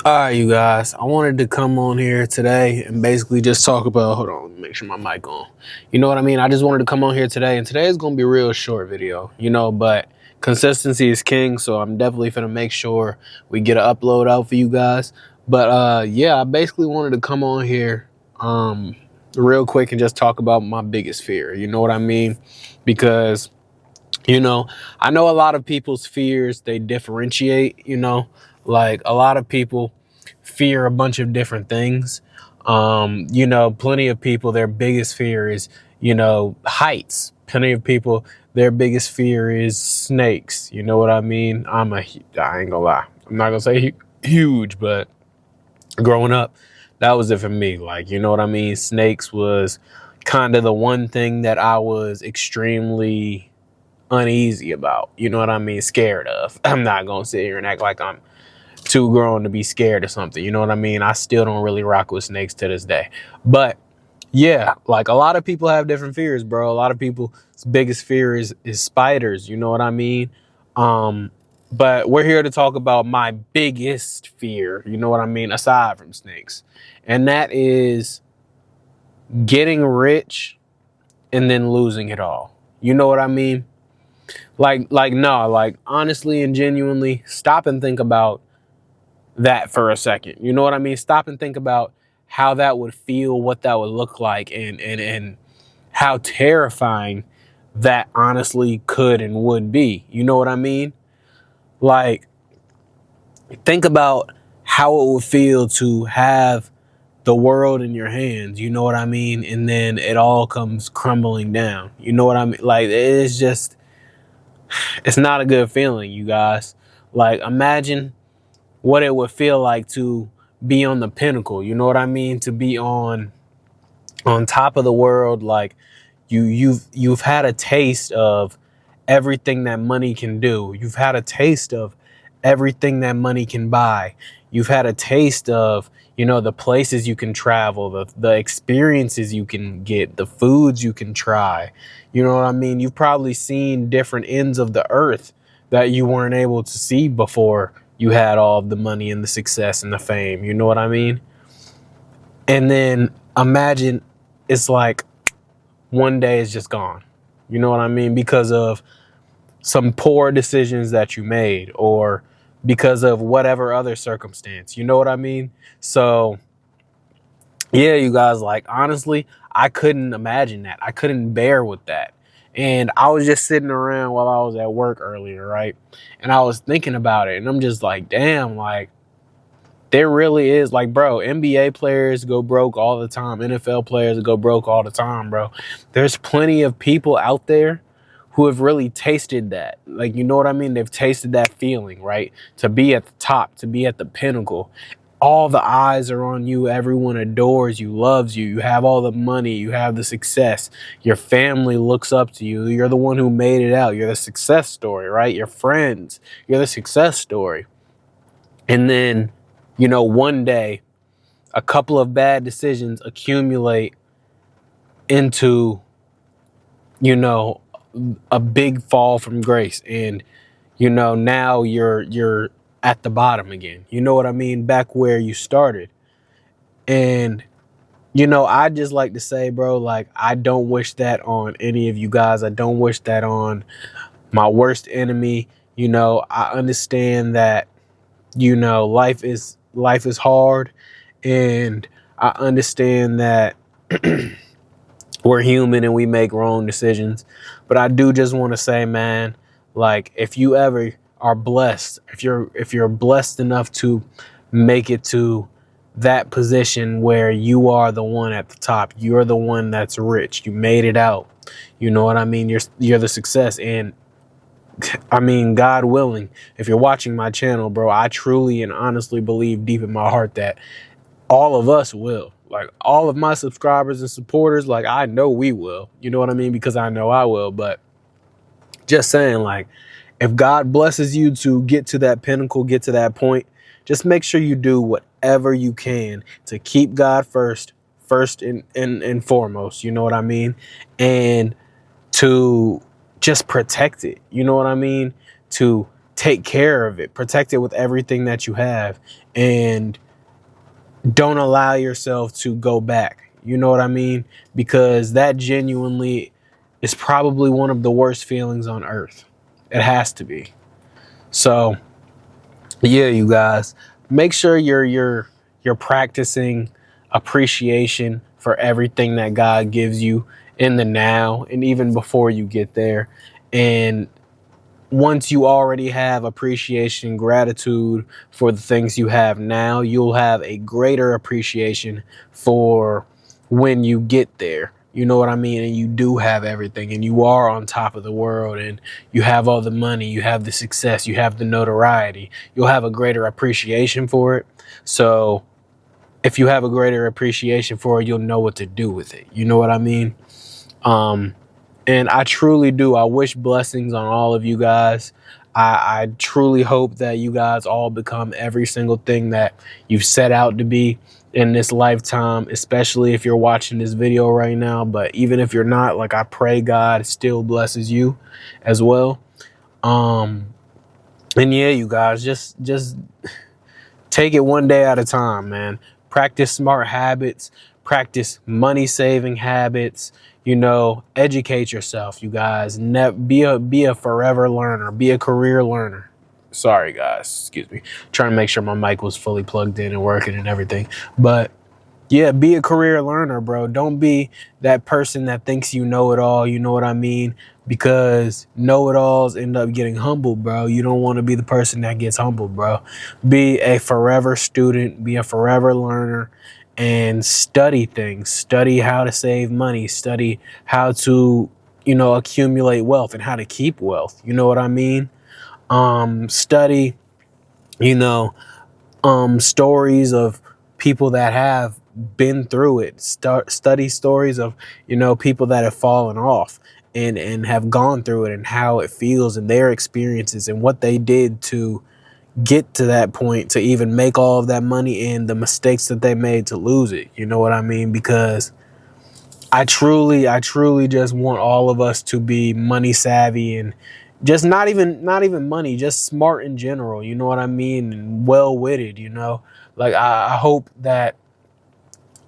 All right, you guys. I wanted to come on here today and basically just talk about. Hold on, let me make sure my mic on. You know what I mean? I just wanted to come on here today, and today is gonna be a real short video. But consistency is king, so I'm definitely gonna make sure we get an upload out for you guys. But yeah, I basically wanted to come on here, real quick and just talk about my biggest fear. You know what I mean? Because I know a lot of people's fears, they differentiate, like a lot of people fear a bunch of different things. Plenty of people, their biggest fear is, heights. Plenty of people, their biggest fear is snakes. You know what I mean? I ain't gonna lie. I'm not gonna say huge, but growing up, that was it for me. Like, you know what I mean? Snakes was kind of the one thing that I was extremely uneasy about, you know what I mean, scared of. I'm not gonna sit here and act like I'm too grown to be scared of something, you know what I mean. I still don't really rock with snakes to this day. But yeah, like a lot of people have different fears, bro. A lot of people's biggest fear is spiders, you know what I mean. But we're here to talk about my biggest fear, you know what I mean, aside from snakes, and that is getting rich and then losing it all. You know what I mean? Like honestly and genuinely, stop and think about that for a second. You know what I mean? Stop and think about how that would feel, what that would look like, and how terrifying that honestly could and would be. You know what I mean? Like, think about how it would feel to have the world in your hands, you know what I mean? And then it all comes crumbling down. You know what I mean? Like, it's not a good feeling, you guys. Like, imagine what it would feel like to be on the pinnacle. You know what I mean? To be on top of the world. Like, you've had a taste of everything that money can do. You've had a taste of everything that money can buy. You've had a taste of, the places you can travel, the experiences you can get, the foods you can try. You know what I mean? You've probably seen different ends of the earth that you weren't able to see before you had all of the money and the success and the fame. You know what I mean? And then imagine it's like one day is just gone. You know what I mean? Because of some poor decisions that you made, or because of whatever other circumstance. You know what I mean? So yeah, you guys, like, honestly, I couldn't imagine that. I couldn't bear with that. And I was just sitting around while I was at work earlier, right? And I was thinking about it, and I'm just like, damn, like, there really is, like, bro, NBA players go broke all the time. NFL players go broke all the time, bro. There's plenty of people out there who have really tasted that. Like, you know what I mean? They've tasted that feeling, right? To be at the top, to be at the pinnacle. All the eyes are on you. Everyone adores you, loves you. You have all the money. You have the success. Your family looks up to you. You're the one who made it out. You're the success story, right? Your friends, you're the success story. And then, one day, a couple of bad decisions accumulate into, you know, a big fall from grace. And, now you're at the bottom again. You know what I mean? Back where you started. And, I just like to say, bro, like, I don't wish that on any of you guys. I don't wish that on my worst enemy. I understand that, life is hard, and I understand that we're human and we make wrong decisions. But I do just want to say, man, like, if you ever are blessed, if you're blessed enough to make it to that position where you are the one at the top, you're the one that's rich, you made it out. You know what I mean? You're the success. And I mean, God willing, if you're watching my channel, bro, I truly and honestly believe deep in my heart that all of us will. Like, all of my subscribers and supporters, like, I know we will. You know what I mean? Because I know I will. But just saying, like, if God blesses you to get to that pinnacle, get to that point, just make sure you do whatever you can to keep God first and foremost. You know what I mean? And to just protect it. You know what I mean? To take care of it, protect it with everything that you have, and don't allow yourself to go back. You know what I mean? Because that genuinely is probably one of the worst feelings on earth. It has to be. So, yeah, you guys, make sure you're practicing appreciation for everything that God gives you in the now and even before you get there. And once you already have appreciation, gratitude for the things you have now, you'll have a greater appreciation for when you get there. You know what I mean? And you do have everything and you are on top of the world and you have all the money, you have the success, you have the notoriety. You'll have a greater appreciation for it. So if you have a greater appreciation for it, you'll know what to do with it. You know what I mean? And I truly do. I wish blessings on all of you guys. I truly hope that you guys all become every single thing that you've set out to be in this lifetime, especially if you're watching this video right now. But even if you're not, like, I pray God still blesses you as well. And yeah, you guys, just take it one day at a time, man. Practice smart habits, practice money saving habits, you know, educate yourself, you guys. Be a forever learner, be a career learner. Sorry, guys, excuse me. Trying to make sure my mic was fully plugged in and working and everything. But yeah, be a career learner, bro. Don't be that person that thinks you know it all. You know what I mean? Because know-it-alls end up getting humbled, bro. You don't want to be the person that gets humbled, bro. Be a forever student. Be a forever learner. And study things. Study how to save money. Study how to, you know, accumulate wealth and how to keep wealth. You know what I mean? Study, you know, stories of people that have been through it. Study stories of, you know, people that have fallen off and have gone through it and how it feels and their experiences and what they did to get to that point to even make all of that money and the mistakes that they made to lose it. You know what I mean? Because I truly just want all of us to be money savvy and just not even money, just smart in general. You know what I mean? And well-witted, you know, like I hope that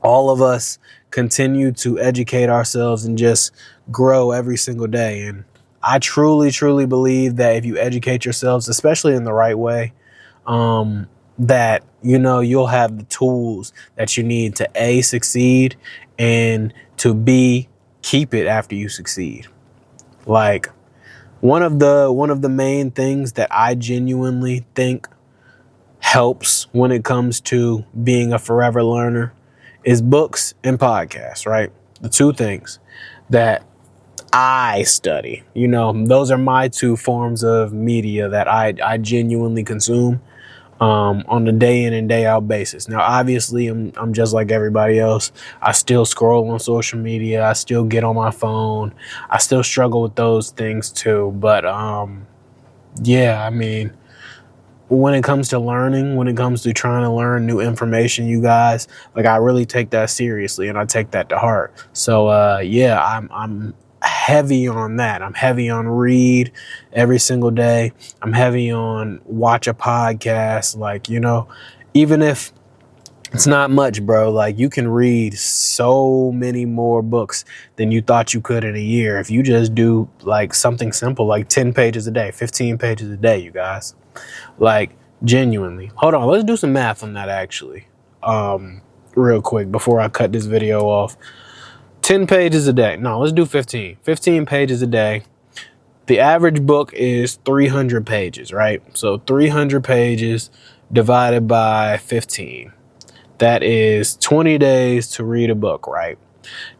all of us continue to educate ourselves and just grow every single day. And I truly believe that if you educate yourselves, especially in the right way, that, you know, you'll have the tools that you need to A, succeed, and to B, keep it after you succeed. Like one of the main things that I genuinely think helps when it comes to being a forever learner is books and podcasts, right? The two things that I study. You know, those are my two forms of media that I genuinely consume on a day in and day out basis. Now, obviously, I'm just like everybody else. I still scroll on social media. I still get on my phone. I still struggle with those things too. But yeah, I mean, when it comes to learning, when it comes to trying to learn new information, you guys, like, I really take that seriously and I take that to heart. So yeah, I'm heavy on that. I'm heavy on read every single day. I'm heavy on watch a podcast. Like, you know, even if it's not much, bro, like, you can read so many more books than you thought you could in a year if you just do like something simple, like 10 pages a day, 15 pages a day, you guys. Like, genuinely. Hold on, let's do some math on that actually. Real quick before I cut this video off. 10 pages a day. No, let's do 15. 15 pages a day. The average book is 300 pages, right? So 300 pages divided by 15. That is 20 days to read a book, right?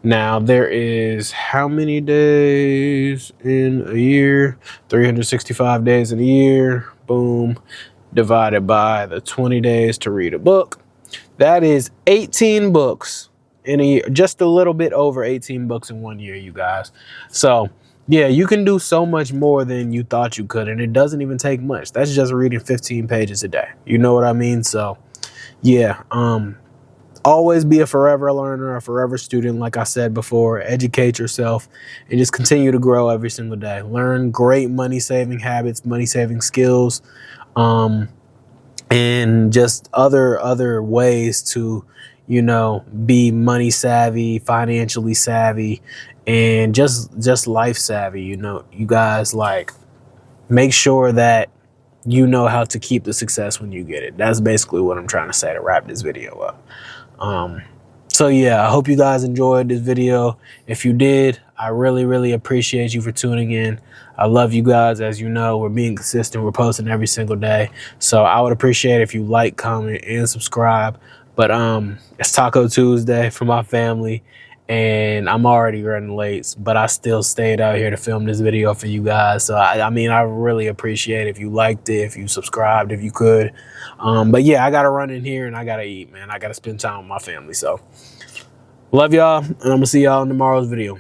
Now, there is how many days in a year? 365 days in a year. Boom. Divided by the 20 days to read a book. That is 18 books in a year. Just a little bit over 18 books in 1 year, you guys. So, yeah, you can do so much more than you thought you could. And it doesn't even take much. That's just reading 15 pages a day. You know what I mean? So, yeah, always be a forever learner, a forever student. Like I said before, educate yourself and just continue to grow every single day. Learn great money saving habits, money saving skills, and just other ways to, be money savvy, financially savvy, and just life savvy. You guys, like, make sure that you know how to keep the success when you get it. That's basically what I'm trying to say to wrap this video up. So yeah, I hope you guys enjoyed this video. If you did, I really appreciate you for tuning in. I love you guys. As you know, we're being consistent. We're posting every single day. So I would appreciate if you like, comment, and subscribe. But it's Taco Tuesday for my family, and I'm already running late, but I still stayed out here to film this video for you guys. So I mean, I really appreciate it if you liked it, if you subscribed, if you could. But yeah, I gotta run in here and I gotta eat, man. I gotta spend time with my family. So love y'all, and I'm gonna see y'all in tomorrow's video.